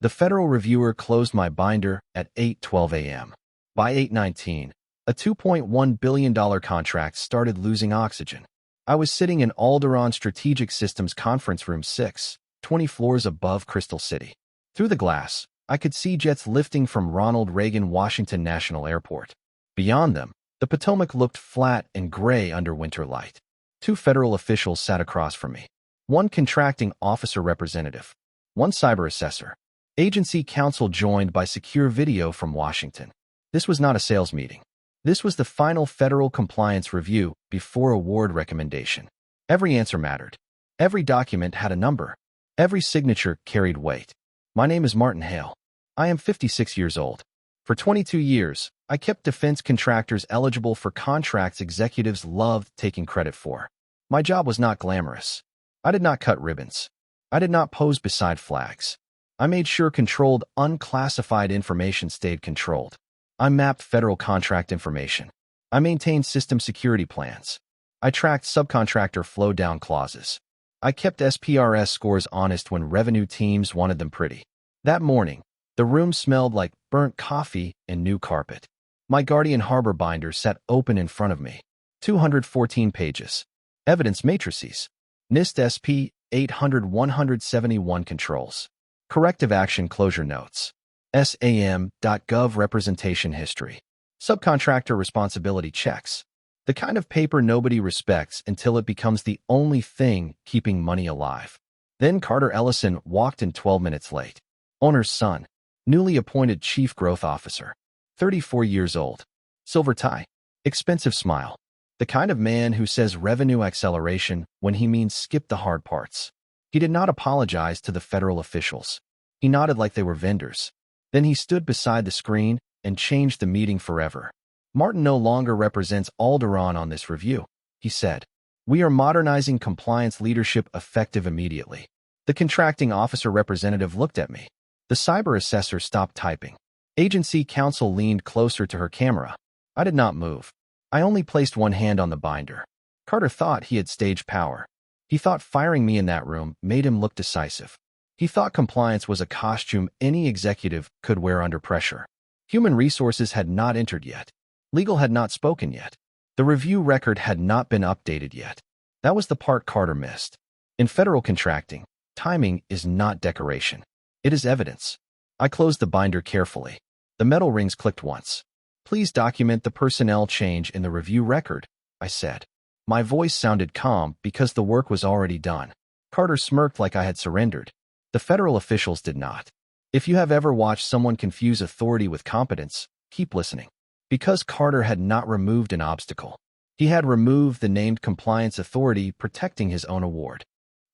The federal reviewer closed my binder at 8:12 a.m. By 8:19, a $2.1 billion contract started losing oxygen. I was sitting in Alderaan Strategic Systems Conference Room 6, 20 floors above Crystal City. Through the glass, I could see jets lifting from Ronald Reagan Washington National Airport. Beyond them, the Potomac looked flat and gray under winter light. Two federal officials sat across from me. One contracting officer representative, one cyber assessor. Agency counsel joined by secure video from Washington. This was not a sales meeting. This was the final federal compliance review before award recommendation. Every answer mattered. Every document had a number. Every signature carried weight. My name is Martin Hale. I am 56 years old. For 22 years, I kept defense contractors eligible for contracts executives loved taking credit for. My job was not glamorous. I did not cut ribbons. I did not pose beside flags. I made sure controlled, unclassified information stayed controlled. I mapped federal contract information. I maintained system security plans. I tracked subcontractor flow-down clauses. I kept SPRS scores honest when revenue teams wanted them pretty. That morning, the room smelled like burnt coffee and new carpet. My Guardian Harbor binder sat open in front of me. 214 pages. Evidence matrices. NIST SP 800-171 controls. Corrective action closure notes. SAM.gov representation history. Subcontractor responsibility checks. The kind of paper nobody respects until it becomes the only thing keeping money alive. Then Carter Ellison walked in 12 minutes late. Owner's son. Newly appointed chief growth officer. 34 years old. Silver tie. Expensive smile. The kind of man who says revenue acceleration when he means skip the hard parts. He did not apologize to the federal officials. He nodded like they were vendors. Then he stood beside the screen and changed the meeting forever. Martin no longer represents Alderaan on this review, he said. We are modernizing compliance leadership effective immediately. The contracting officer representative looked at me. The cyber assessor stopped typing. Agency counsel leaned closer to her camera. I did not move. I only placed one hand on the binder. Carter thought he had stage power. He thought firing me in that room made him look decisive. He thought compliance was a costume any executive could wear under pressure. Human resources had not entered yet. Legal had not spoken yet. The review record had not been updated yet. That was the part Carter missed. In federal contracting, timing is not decoration. It is evidence. I closed the binder carefully. The metal rings clicked once. Please document the personnel change in the review record, I said. My voice sounded calm because the work was already done. Carter smirked like I had surrendered. The federal officials did not. If you have ever watched someone confuse authority with competence, keep listening. Because Carter had not removed an obstacle. He had removed the named compliance authority protecting his own award.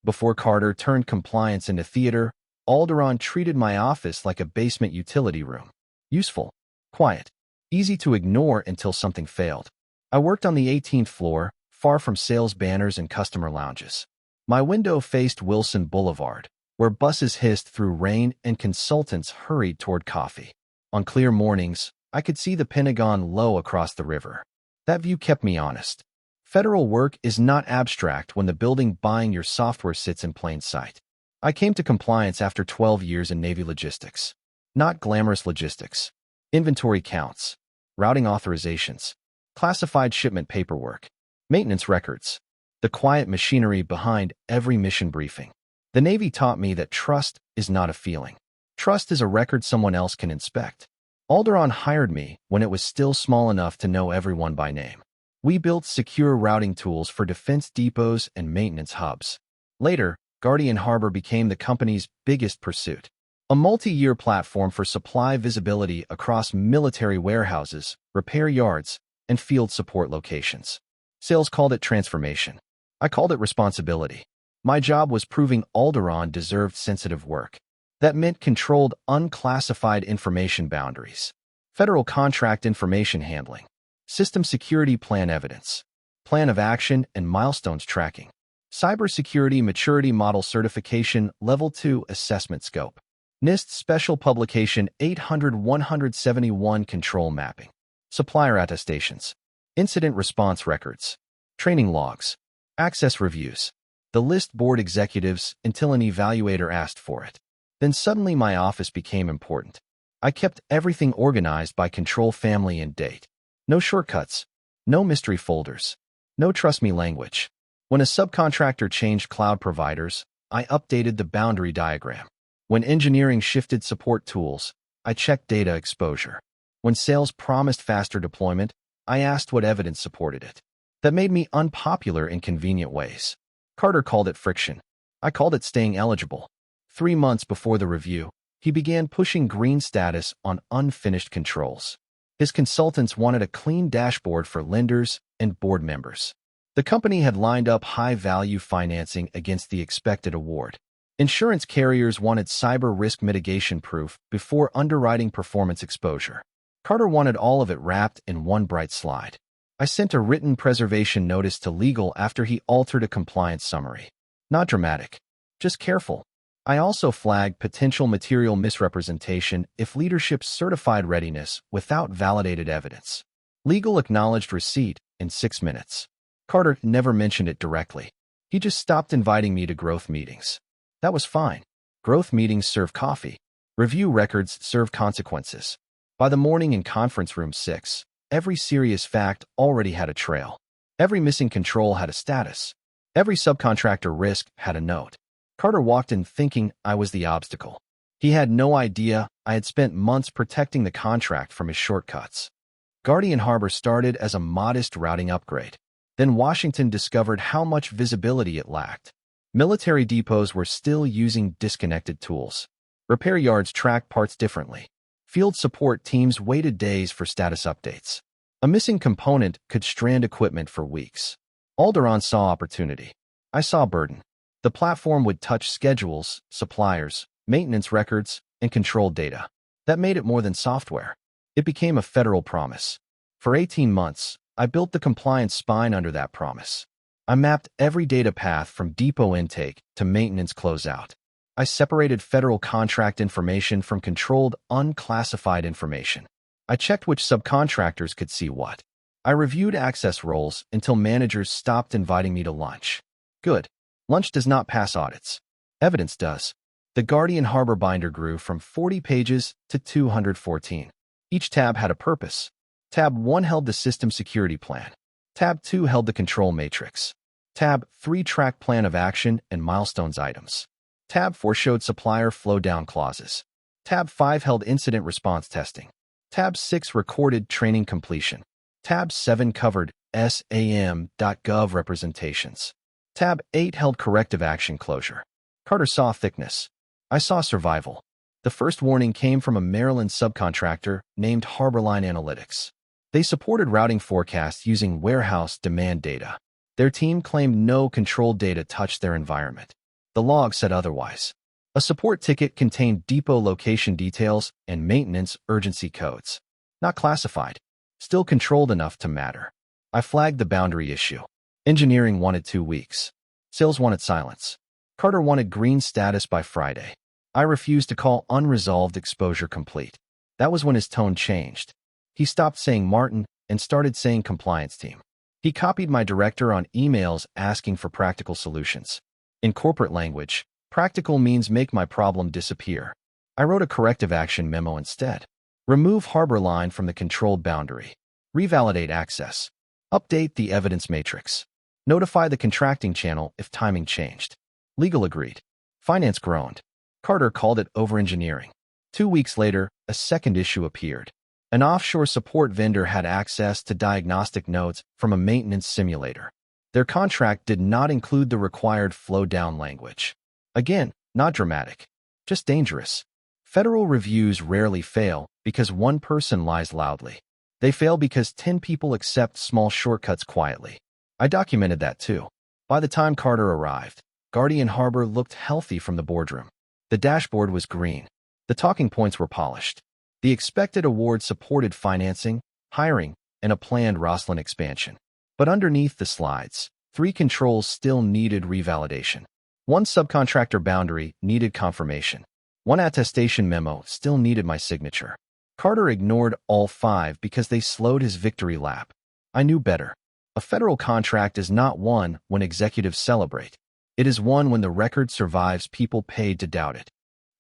Before Carter turned compliance into theater, Alderaan treated my office like a basement utility room. Useful, quiet, easy to ignore until something failed. I worked on the 18th floor, far from sales banners and customer lounges. My window faced Wilson Boulevard, where buses hissed through rain and consultants hurried toward coffee. On clear mornings, I could see the Pentagon low across the river. That view kept me honest. Federal work is not abstract when the building buying your software sits in plain sight. I came to compliance after 12 years in Navy logistics. Not glamorous logistics. Inventory counts, routing authorizations, classified shipment paperwork, maintenance records, the quiet machinery behind every mission briefing. The Navy taught me that trust is not a feeling. Trust is a record someone else can inspect. Alderaan hired me when it was still small enough to know everyone by name. We built secure routing tools for defense depots and maintenance hubs. Later, Guardian Harbor became the company's biggest pursuit. A multi-year platform for supply visibility across military warehouses, repair yards, and field support locations. Sales called it transformation. I called it responsibility. My job was proving Alderaan deserved sensitive work. That meant controlled, unclassified information boundaries. Federal contract information handling. System security plan evidence. Plan of action and milestones tracking. Cybersecurity maturity model certification level 2 assessment scope. NIST Special Publication 800-171 control mapping. Supplier attestations. Incident response records. Training logs. Access reviews. The list board executives until an evaluator asked for it. Then suddenly my office became important. I kept everything organized by control, family, and date. No shortcuts, no mystery folders, no trust me language. When a subcontractor changed cloud providers, I updated the boundary diagram. When engineering shifted support tools, I checked data exposure. When sales promised faster deployment, I asked what evidence supported it. That made me unpopular in convenient ways. Carter called it friction. I called it staying eligible. 3 months before the review, he began pushing green status on unfinished controls. His consultants wanted a clean dashboard for lenders and board members. The company had lined up high-value financing against the expected award. Insurance carriers wanted cyber risk mitigation proof before underwriting performance exposure. Carter wanted all of it wrapped in one bright slide. I sent a written preservation notice to legal after he altered a compliance summary. Not dramatic, just careful. I also flagged potential material misrepresentation if leadership certified readiness without validated evidence. Legal acknowledged receipt in 6 minutes. Carter never mentioned it directly. He just stopped inviting me to growth meetings. That was fine. Growth meetings serve coffee. Review records serve consequences. By the morning in conference room 6, every serious fact already had a trail. Every missing control had a status. Every subcontractor risk had a note. Carter walked in thinking I was the obstacle. He had no idea I had spent months protecting the contract from his shortcuts. Guardian Harbor started as a modest routing upgrade. Then Washington discovered how much visibility it lacked. Military depots were still using disconnected tools. Repair yards tracked parts differently. Field support teams waited days for status updates. A missing component could strand equipment for weeks. Alderaan saw opportunity. I saw burden. The platform would touch schedules, suppliers, maintenance records, and control data. That made it more than software. It became a federal promise. For 18 months, I built the compliance spine under that promise. I mapped every data path from depot intake to maintenance closeout. I separated federal contract information from controlled, unclassified information. I checked which subcontractors could see what. I reviewed access roles until managers stopped inviting me to lunch. Good. Lunch does not pass audits. Evidence does. The Guardian Harbor binder grew from 40 pages to 214. Each tab had a purpose. Tab 1 held the system security plan. Tab 2 held the control matrix. Tab 3 tracked plan of action and milestones items. Tab 4 showed supplier flow-down clauses. Tab 5 held incident response testing. Tab 6 recorded training completion. Tab 7 covered SAM.gov representations. Tab 8 held corrective action closure. Carter saw thickness. I saw survival. The first warning came from a Maryland subcontractor named Harborline Analytics. They supported routing forecasts using warehouse demand data. Their team claimed no control data touched their environment. The log said otherwise. A support ticket contained depot location details and maintenance urgency codes. Not classified. Still controlled enough to matter. I flagged the boundary issue. Engineering wanted 2 weeks. Sales wanted silence. Carter wanted green status by Friday. I refused to call unresolved exposure complete. That was when his tone changed. He stopped saying Martin and started saying compliance team. He copied my director on emails asking for practical solutions. In corporate language, practical means make my problem disappear. I wrote a corrective action memo instead. Remove Harborline from the controlled boundary. Revalidate access. Update the evidence matrix. Notify the contracting channel if timing changed. Legal agreed. Finance groaned. Carter called it over-engineering. 2 weeks later, a second issue appeared. An offshore support vendor had access to diagnostic notes from a maintenance simulator. Their contract did not include the required flow-down language. Again, not dramatic, just dangerous. Federal reviews rarely fail because one person lies loudly. They fail because 10 people accept small shortcuts quietly. I documented that too. By the time Carter arrived, Guardian Harbor looked healthy from the boardroom. The dashboard was green. The talking points were polished. The expected award supported financing, hiring, and a planned Roslyn expansion. But underneath the slides, 3 controls still needed revalidation. 1 subcontractor boundary needed confirmation. 1 attestation memo still needed my signature. Carter ignored all 5 because they slowed his victory lap. I knew better. A federal contract is not won when executives celebrate. It is won when the record survives people paid to doubt it.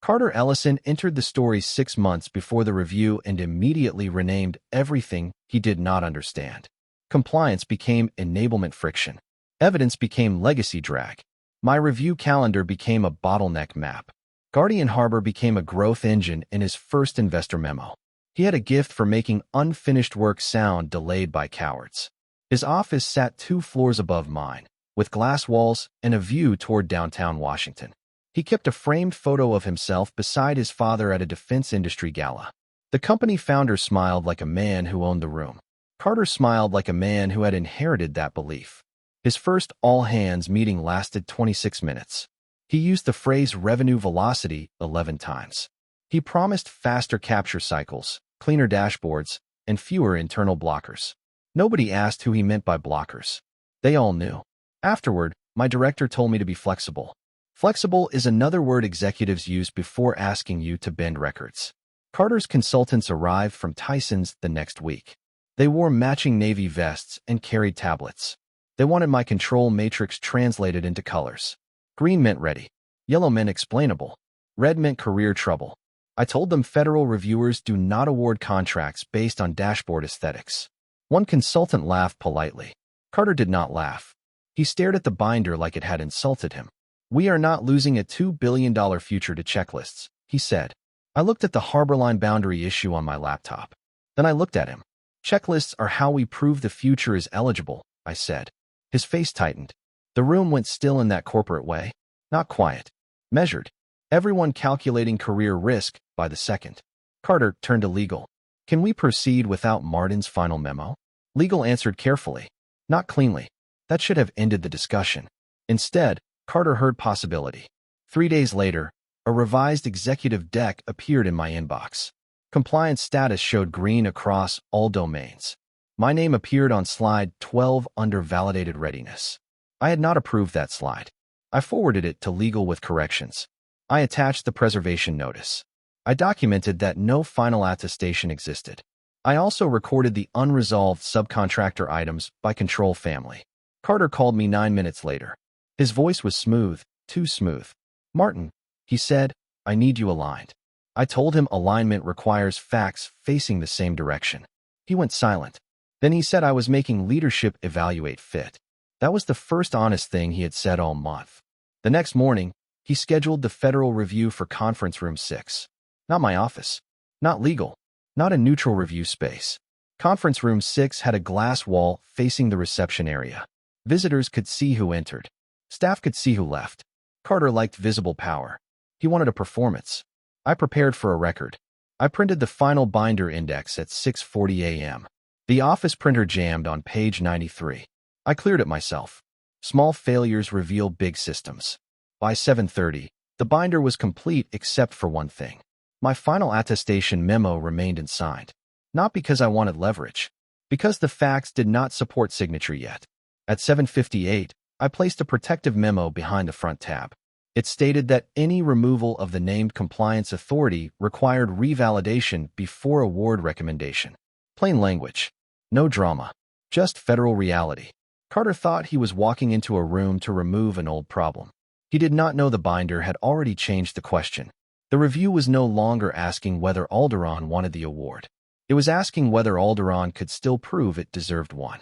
Carter Ellison entered the story 6 months before the review and immediately renamed everything he did not understand. Compliance became enablement friction. Evidence became legacy drag. My review calendar became a bottleneck map. Guardian Harbor became a growth engine in his first investor memo. He had a gift for making unfinished work sound delayed by cowards. His office sat 2 floors above mine, with glass walls and a view toward downtown Washington. He kept a framed photo of himself beside his father at a defense industry gala. The company founder smiled like a man who owned the room. Carter smiled like a man who had inherited that belief. His first all-hands meeting lasted 26 minutes. He used the phrase revenue velocity 11 times. He promised faster capture cycles, cleaner dashboards, and fewer internal blockers. Nobody asked who he meant by blockers. They all knew. Afterward, my director told me to be flexible. Flexible is another word executives use before asking you to bend records. Carter's consultants arrived from Tyson's the next week. They wore matching navy vests and carried tablets. They wanted my control matrix translated into colors. Green meant ready. Yellow meant explainable. Red meant career trouble. I told them federal reviewers do not award contracts based on dashboard aesthetics. One consultant laughed politely. Carter did not laugh. He stared at the binder like it had insulted him. "We are not losing a $2 billion future to checklists," he said. I looked at the Harborline boundary issue on my laptop. Then I looked at him. "Checklists are how we prove the future is eligible," I said. His face tightened. The room went still in that corporate way. Not quiet. Measured. Everyone calculating career risk by the second. Carter turned to legal. "Can we proceed without Martin's final memo?" Legal answered carefully. Not cleanly. That should have ended the discussion. Instead, Carter heard possibility. 3 days later, a revised executive deck appeared in my inbox. Compliance status showed green across all domains. My name appeared on slide 12 under validated readiness. I had not approved that slide. I forwarded it to legal with corrections. I attached the preservation notice. I documented that no final attestation existed. I also recorded the unresolved subcontractor items by control family. Carter called me 9 minutes later. His voice was smooth, too smooth. "Martin," he said, "I need you aligned." I told him alignment requires facts facing the same direction. He went silent. Then he said I was making leadership evaluate fit. That was the first honest thing he had said all month. The next morning, he scheduled the federal review for conference room 6. Not my office. Not legal. Not a neutral review space. Conference room 6 had a glass wall facing the reception area. Visitors could see who entered. Staff could see who left. Carter liked visible power. He wanted a performance. I prepared for a record. I printed the final binder index at 6:40 a.m. The office printer jammed on page 93. I cleared it myself. Small failures reveal big systems. By 7:30, the binder was complete except for one thing. My final attestation memo remained unsigned. Not because I wanted leverage. Because the facts did not support signature yet. At 7:58, I placed a protective memo behind the front tab. It stated that any removal of the named compliance authority required revalidation before award recommendation. Plain language. No drama. Just federal reality. Carter thought he was walking into a room to remove an old problem. He did not know the binder had already changed the question. The review was no longer asking whether Alderaan wanted the award. It was asking whether Alderaan could still prove it deserved one.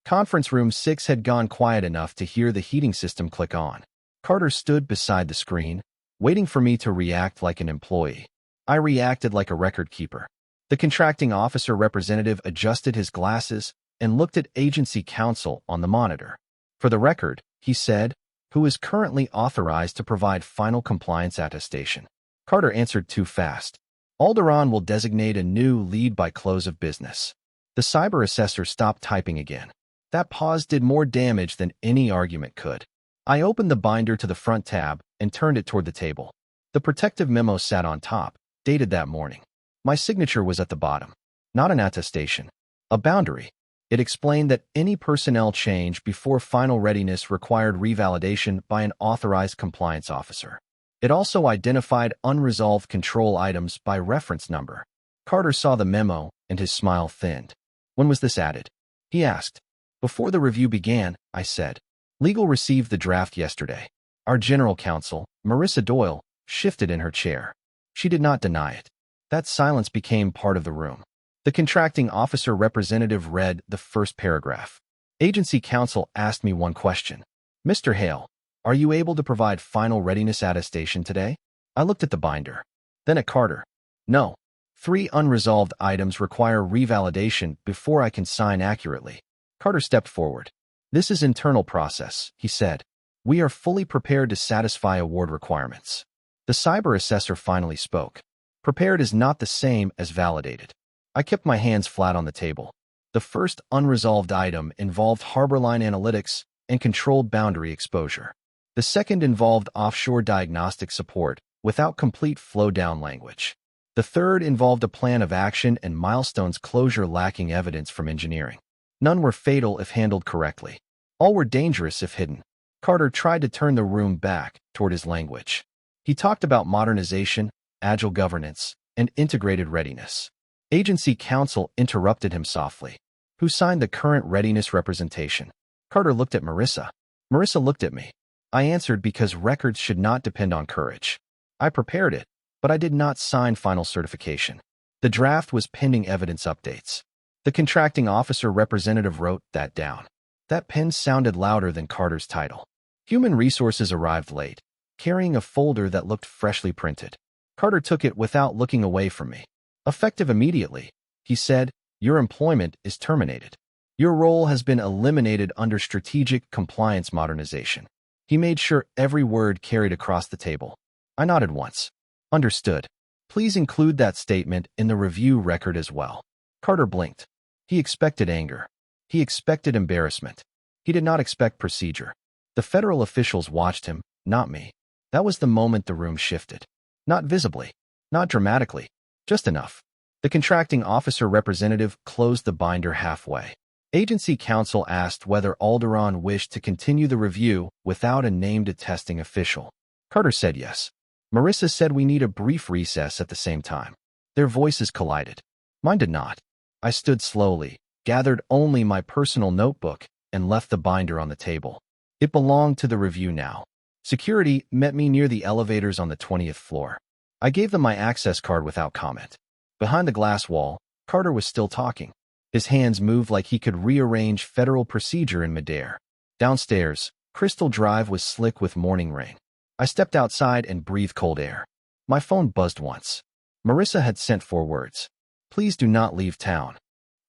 Conference room 6 had gone quiet enough to hear the heating system click on. Carter stood beside the screen, waiting for me to react like an employee. I reacted like a record keeper. The contracting officer representative adjusted his glasses and looked at agency counsel on the monitor. "For the record," he said, "who is currently authorized to provide final compliance attestation?" Carter answered too fast. "Alderaan will designate a new lead by close of business." The cyber assessor stopped typing again. That pause did more damage than any argument could. I opened the binder to the front tab and turned it toward the table. The protective memo sat on top, dated that morning. My signature was at the bottom. Not an attestation. A boundary. It explained that any personnel change before final readiness required revalidation by an authorized compliance officer. It also identified unresolved control items by reference number. Carter saw the memo, and his smile thinned. "When was this added?" he asked. "Before the review began," I said. "Legal received the draft yesterday." Our general counsel, Marissa Doyle, shifted in her chair. She did not deny it. That silence became part of the room. The contracting officer representative read the first paragraph. Agency counsel asked me one question. Mr. Hale, are you able to provide final readiness attestation today? I looked at the binder. Then at Carter. No. 3 unresolved items require revalidation before I can sign accurately. Carter stepped forward. This is internal process, he said. We are fully prepared to satisfy award requirements. The cyber assessor finally spoke. Prepared is not the same as validated. I kept my hands flat on the table. The first unresolved item involved Harborline analytics and controlled boundary exposure. The second involved offshore diagnostic support without complete flow-down language. The third involved a plan of action and milestones closure lacking evidence from engineering. None were fatal if handled correctly. All were dangerous if hidden. Carter tried to turn the room back toward his language. He talked about modernization, agile governance, and integrated readiness. Agency counsel interrupted him softly. Who signed the current readiness representation? Carter looked at Marissa. Marissa looked at me. I answered because records should not depend on courage. I prepared it, but I did not sign final certification. The draft was pending evidence updates. The contracting officer representative wrote that down. That pen sounded louder than Carter's title. Human Resources arrived late, carrying a folder that looked freshly printed. Carter took it without looking away from me. Effective immediately, he said, your employment is terminated. Your role has been eliminated under strategic compliance modernization. He made sure every word carried across the table. I nodded once. Understood. Please include that statement in the review record as well. Carter blinked. He expected anger. He expected embarrassment. He did not expect procedure. The federal officials watched him, not me. That was the moment the room shifted. Not visibly. Not dramatically. Just enough. The contracting officer representative closed the binder halfway. Agency counsel asked whether Alderaan wished to continue the review without a named attesting official. Carter said yes. Marissa said we need a brief recess at the same time. Their voices collided. Mine did not. I stood slowly, gathered only my personal notebook, and left the binder on the table. It belonged to the review now. Security met me near the elevators on the 20th floor. I gave them my access card without comment. Behind the glass wall, Carter was still talking. His hands moved like he could rearrange federal procedure in midair. Downstairs, Crystal Drive was slick with morning rain. I stepped outside and breathed cold air. My phone buzzed once. Marissa had sent 4 words. Please do not leave town.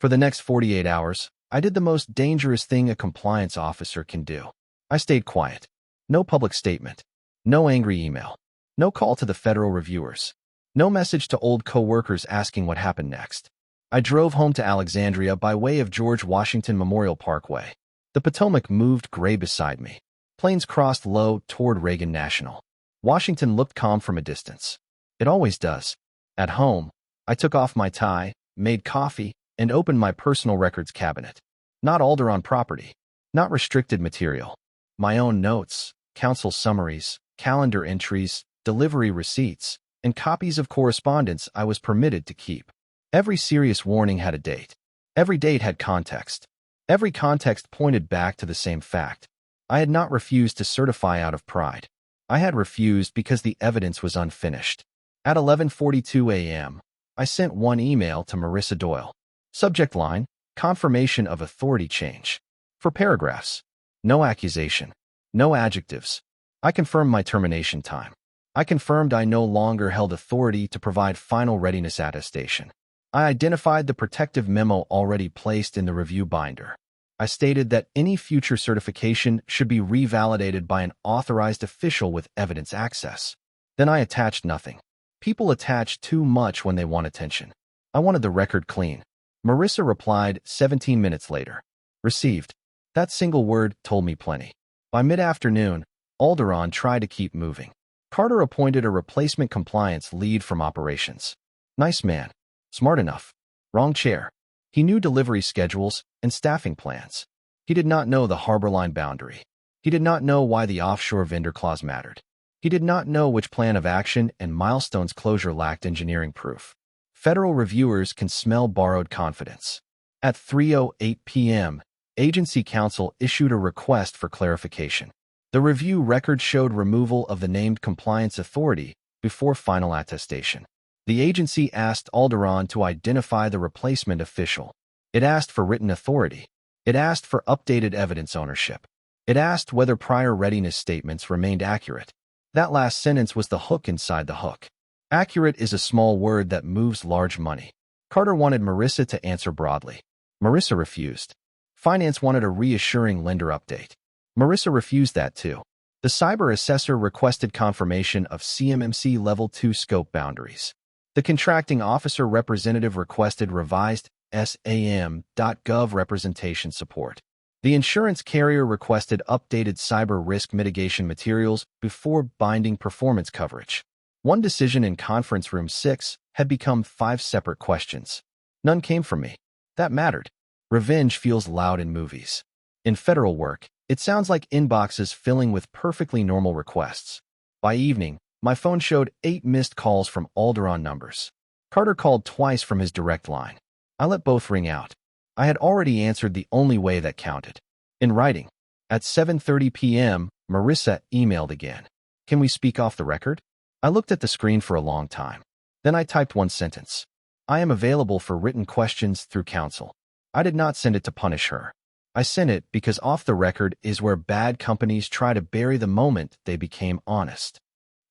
For the next 48 hours, I did the most dangerous thing a compliance officer can do. I stayed quiet. No public statement. No angry email. No call to the federal reviewers. No message to old co-workers asking what happened next. I drove home to Alexandria by way of George Washington Memorial Parkway. The Potomac moved gray beside me. Planes crossed low toward Reagan National. Washington looked calm from a distance. It always does. At home, I took off my tie, made coffee, and opened my personal records cabinet. Not Alderaan property. Not restricted material. My own notes, counsel summaries, calendar entries, delivery receipts, and copies of correspondence I was permitted to keep. Every serious warning had a date. Every date had context. Every context pointed back to the same fact. I had not refused to certify out of pride. I had refused because the evidence was unfinished. At 11:42 a.m., I sent one email to Marissa Doyle. Subject line, confirmation of authority change. For paragraphs, no accusation, no adjectives. I confirmed my termination time. I confirmed I no longer held authority to provide final readiness attestation. I identified the protective memo already placed in the review binder. I stated that any future certification should be revalidated by an authorized official with evidence access. Then I attached nothing. People attach too much when they want attention. I wanted the record clean. Marissa replied 17 minutes later. Received. That single word told me plenty. By mid-afternoon, Alderaan tried to keep moving. Carter appointed a replacement compliance lead from operations. Nice man. Smart enough. Wrong chair. He knew delivery schedules and staffing plans. He did not know the Harborline boundary. He did not know why the offshore vendor clause mattered. He did not know which plan of action and milestones closure lacked engineering proof. Federal reviewers can smell borrowed confidence. At 3:08 p.m., agency counsel issued a request for clarification. The review record showed removal of the named compliance authority, before final attestation. The agency asked Alderaan to identify the replacement official. It asked for written authority. It asked for updated evidence ownership. It asked whether prior readiness statements remained accurate. That last sentence was the hook inside the hook. Accurate is a small word that moves large money. Carter wanted Marissa to answer broadly. Marissa refused. Finance wanted a reassuring lender update. Marissa refused that too. The cyber assessor requested confirmation of CMMC Level 2 scope boundaries. The contracting officer representative requested revised SAM.gov representation support. The insurance carrier requested updated cyber risk mitigation materials before binding performance coverage. One decision in Conference Room 6 had become 5 separate questions. None came from me. That mattered. Revenge feels loud in movies. In federal work, it sounds like inboxes filling with perfectly normal requests. By evening, my phone showed 8 missed calls from Alderaan numbers. Carter called twice from his direct line. I let both ring out. I had already answered the only way that counted. In writing. At 7:30 p.m., Marissa emailed again. Can we speak off the record? I looked at the screen for a long time. Then I typed one sentence. I am available for written questions through counsel. I did not send it to punish her. I sent it because off the record is where bad companies try to bury the moment they became honest.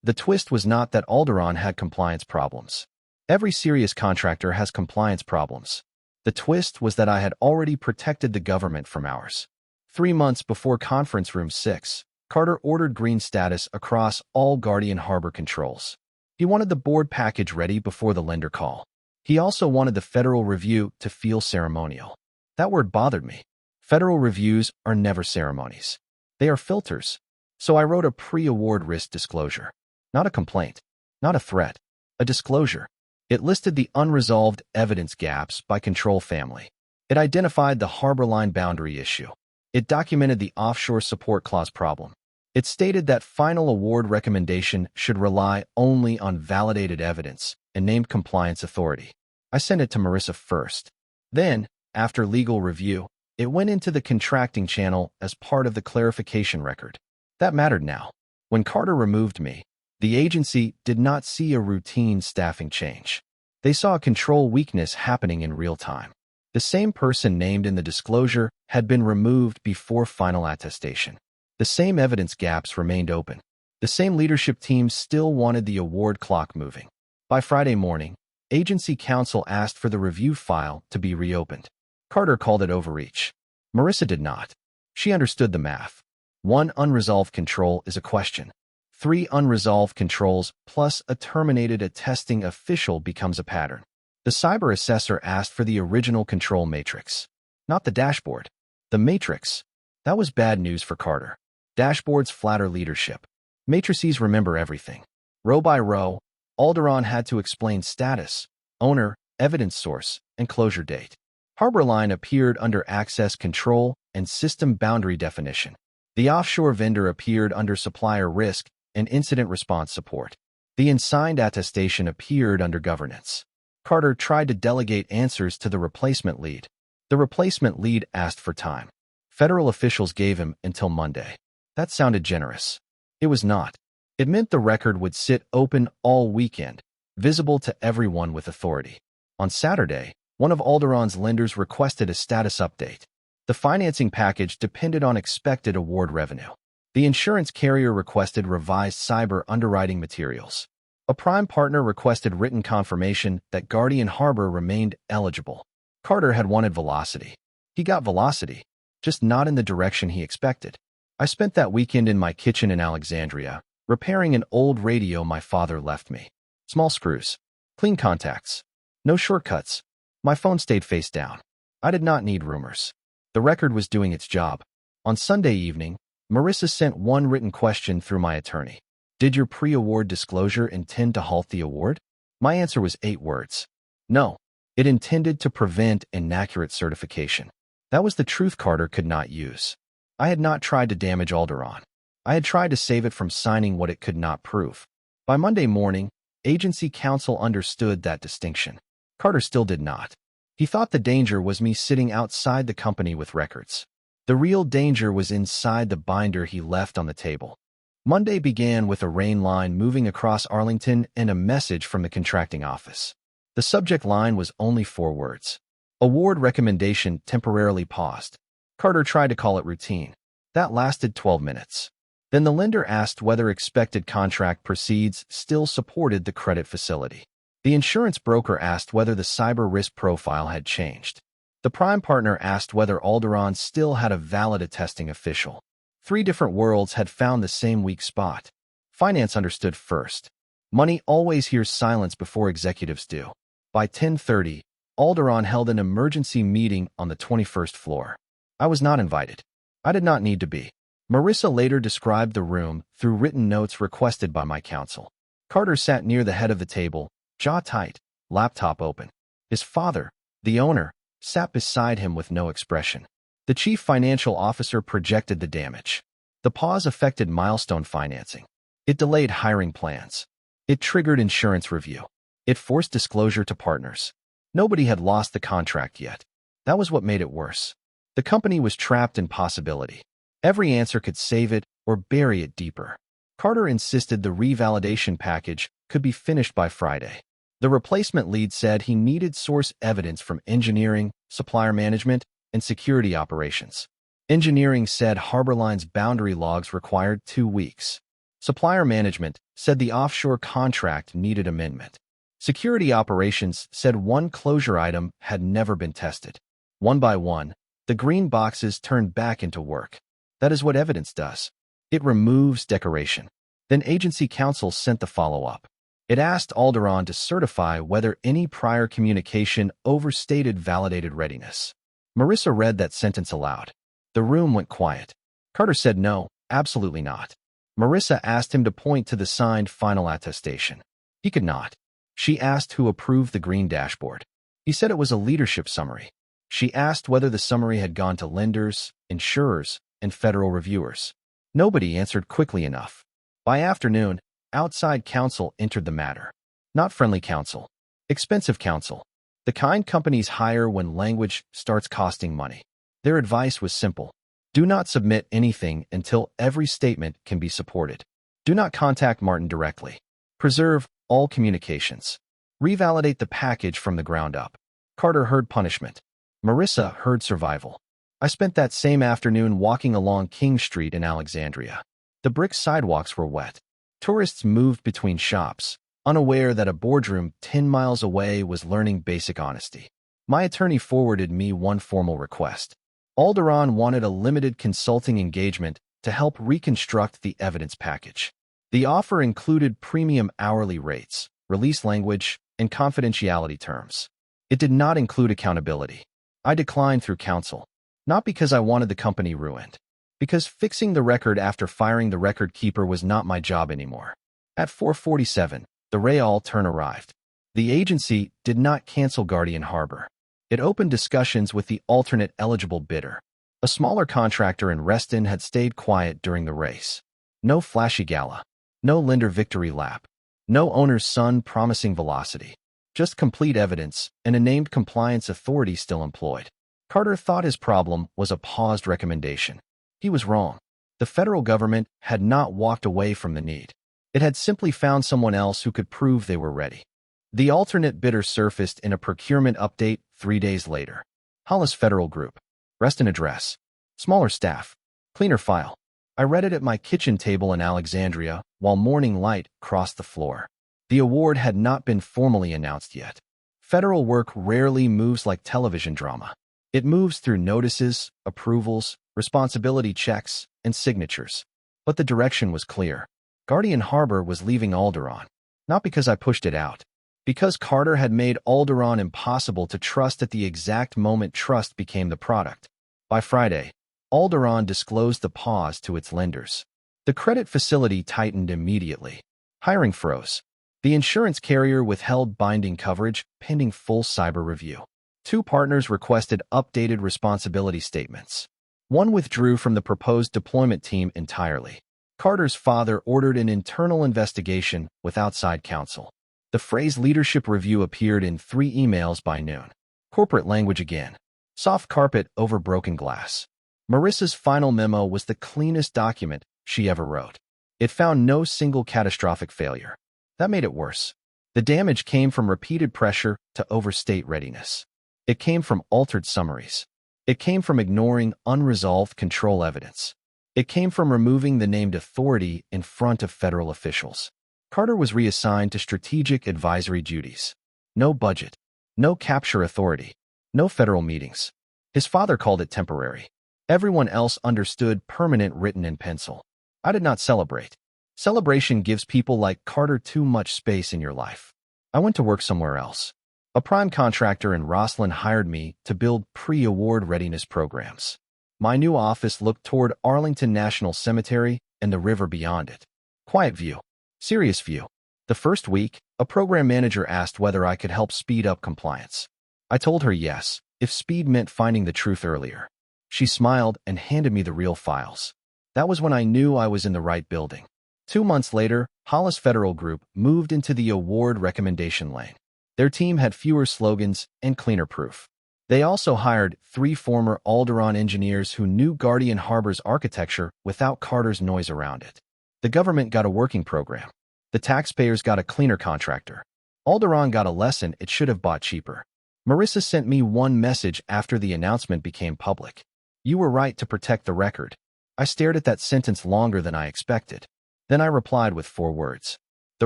The twist was not that Alderaan had compliance problems. Every serious contractor has compliance problems. The twist was that I had already protected the government from ours. 3 months before Conference Room 6, Carter ordered green status across all Guardian Harbor controls. He wanted the board package ready before the lender call. He also wanted the federal review to feel ceremonial. That word bothered me. Federal reviews are never ceremonies. They are filters. So I wrote a pre-award risk disclosure. Not a complaint. Not a threat. A disclosure. It listed the unresolved evidence gaps by control family. It identified the harbor line boundary issue. It documented the offshore support clause problem. It stated that final award recommendation should rely only on validated evidence and named compliance authority. I sent it to Marissa first. Then, after legal review, it went into the contracting channel as part of the clarification record. That mattered now. When Carter removed me, the agency did not see a routine staffing change. They saw a control weakness happening in real time. The same person named in the disclosure had been removed before final attestation. The same evidence gaps remained open. The same leadership team still wanted the award clock moving. By Friday morning, agency counsel asked for the review file to be reopened. Carter called it overreach. Marissa did not. She understood the math. 1 unresolved control is a question. 3 unresolved controls plus a terminated attesting official becomes a pattern. The cyber assessor asked for the original control matrix. Not the dashboard. The matrix. That was bad news for Carter. Dashboards flatter leadership. Matrices remember everything. Row by row, Alderaan had to explain status, owner, evidence source, and closure date. Harborline appeared under access control and system boundary definition. The offshore vendor appeared under supplier risk and incident response support. The unsigned attestation appeared under governance. Carter tried to delegate answers to the replacement lead. The replacement lead asked for time. Federal officials gave him until Monday. That sounded generous. It was not. It meant the record would sit open all weekend, visible to everyone with authority. On Saturday, one of Alderaan's lenders requested a status update. The financing package depended on expected award revenue. The insurance carrier requested revised cyber underwriting materials. A prime partner requested written confirmation that Guardian Harbor remained eligible. Carter had wanted velocity. He got velocity, just not in the direction he expected. I spent that weekend in my kitchen in Alexandria, repairing an old radio my father left me. Small screws. Clean contacts. No shortcuts. My phone stayed face down. I did not need rumors. The record was doing its job. On Sunday evening, Marissa sent one written question through my attorney. Did your pre-award disclosure intend to halt the award? My answer was 8 words. No. It intended to prevent inaccurate certification. That was the truth Carter could not use. I had not tried to damage Alderaan. I had tried to save it from signing what it could not prove. By Monday morning, agency counsel understood that distinction. Carter still did not. He thought the danger was me sitting outside the company with records. The real danger was inside the binder he left on the table. Monday began with a rain line moving across Arlington and a message from the contracting office. The subject line was only 4 words. Award recommendation temporarily paused. Carter tried to call it routine. That lasted 12 minutes. Then the lender asked whether expected contract proceeds still supported the credit facility. The insurance broker asked whether the cyber risk profile had changed. The prime partner asked whether Alderaan still had a valid attesting official. 3 different worlds had found the same weak spot. Finance understood first. Money always hears silence before executives do. By 10:30, Alderaan held an emergency meeting on the 21st floor. I was not invited. I did not need to be. Marissa later described the room through written notes requested by my counsel. Carter sat near the head of the table, jaw tight, laptop open. His father, the owner, sat beside him with no expression. The chief financial officer projected the damage. The pause affected milestone financing. It delayed hiring plans. It triggered insurance review. It forced disclosure to partners. Nobody had lost the contract yet. That was what made it worse. The company was trapped in possibility. Every answer could save it or bury it deeper. Carter insisted the revalidation package could be finished by Friday. The replacement lead said he needed source evidence from engineering, supplier management, and security operations. Engineering said Harborline's boundary logs required 2 weeks. Supplier management said the offshore contract needed amendment. Security operations said one closure item had never been tested. One by one, the green boxes turned back into work. That is what evidence does. It removes decoration. Then agency counsel sent the follow-up. It asked Alderaan to certify whether any prior communication overstated validated readiness. Marissa read that sentence aloud. The room went quiet. Carter said no, absolutely not. Marissa asked him to point to the signed final attestation. He could not. She asked who approved the green dashboard. He said it was a leadership summary. She asked whether the summary had gone to lenders, insurers, and federal reviewers. Nobody answered quickly enough. By afternoon, outside counsel entered the matter. Not friendly counsel. Expensive counsel. The kind companies hire when language starts costing money. Their advice was simple. Do not submit anything until every statement can be supported. Do not contact Martin directly. Preserve all communications. Revalidate the package from the ground up. Carter heard punishment. Marissa heard survival. I spent that same afternoon walking along King Street in Alexandria. The brick sidewalks were wet. Tourists moved between shops, unaware that a boardroom 10 miles away was learning basic honesty. My attorney forwarded me one formal request. Alderaan wanted a limited consulting engagement to help reconstruct the evidence package. The offer included premium hourly rates, release language, and confidentiality terms. It did not include accountability. I declined through counsel. Not because I wanted the company ruined. Because fixing the record after firing the record keeper was not my job anymore. At 4:47, the Real turn arrived. The agency did not cancel Guardian Harbor. It opened discussions with the alternate eligible bidder. A smaller contractor in Reston had stayed quiet during the race. No flashy gala. No lender victory lap. No owner's son promising velocity. Just complete evidence and a named compliance authority still employed. Carter thought his problem was a paused recommendation. He was wrong. The federal government had not walked away from the need. It had simply found someone else who could prove they were ready. The alternate bidder surfaced in a procurement update 3 days later. Hollis Federal Group. Reston address. Smaller staff. Cleaner file. I read it at my kitchen table in Alexandria while morning light crossed the floor. The award had not been formally announced yet. Federal work rarely moves like television drama. It moves through notices, approvals, responsibility checks, and signatures. But the direction was clear. Guardian Harbor was leaving Alderaan. Not because I pushed it out. Because Carter had made Alderaan impossible to trust at the exact moment trust became the product. By Friday, Alderaan disclosed the pause to its lenders. The credit facility tightened immediately. Hiring froze. The insurance carrier withheld binding coverage pending full cyber review. 2 partners requested updated responsibility statements. One withdrew from the proposed deployment team entirely. Carter's father ordered an internal investigation with outside counsel. The phrase leadership review appeared in 3 emails by noon. Corporate language again. Soft carpet over broken glass. Marissa's final memo was the cleanest document she ever wrote. It found no single catastrophic failure. That made it worse. The damage came from repeated pressure to overstate readiness. It came from altered summaries. It came from ignoring unresolved control evidence. It came from removing the named authority in front of federal officials. Carter was reassigned to strategic advisory duties. No budget. No capture authority. No federal meetings. His father called it temporary. Everyone else understood permanent written in pencil. I did not celebrate. Celebration gives people like Carter too much space in your life. I went to work somewhere else. A prime contractor in Rosslyn hired me to build pre-award readiness programs. My new office looked toward Arlington National Cemetery and the river beyond it. Quiet view. Serious view. The first week, a program manager asked whether I could help speed up compliance. I told her yes, if speed meant finding the truth earlier. She smiled and handed me the real files. That was when I knew I was in the right building. 2 months later, Hollis Federal Group moved into the award recommendation lane. Their team had fewer slogans and cleaner proof. They also hired 3 former Alderaan engineers who knew Guardian Harbor's architecture without Carter's noise around it. The government got a working program. The taxpayers got a cleaner contractor. Alderaan got a lesson it should have bought cheaper. Marissa sent me one message after the announcement became public. "You were right to protect the record." I stared at that sentence longer than I expected. Then I replied with 4 words. The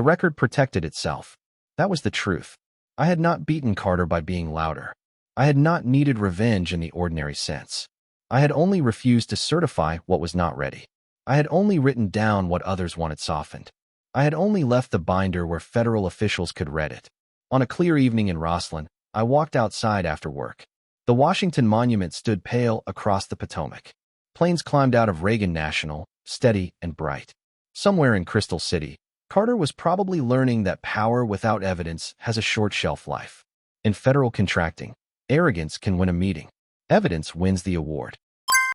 record protected itself. That was the truth. I had not beaten Carter by being louder. I had not needed revenge in the ordinary sense. I had only refused to certify what was not ready. I had only written down what others wanted softened. I had only left the binder where federal officials could read it. On a clear evening in Rosslyn, I walked outside after work. The Washington Monument stood pale across the Potomac. Planes climbed out of Reagan National, steady and bright. Somewhere in Crystal City, Carter was probably learning that power without evidence has a short shelf life. In federal contracting, arrogance can win a meeting. Evidence wins the award.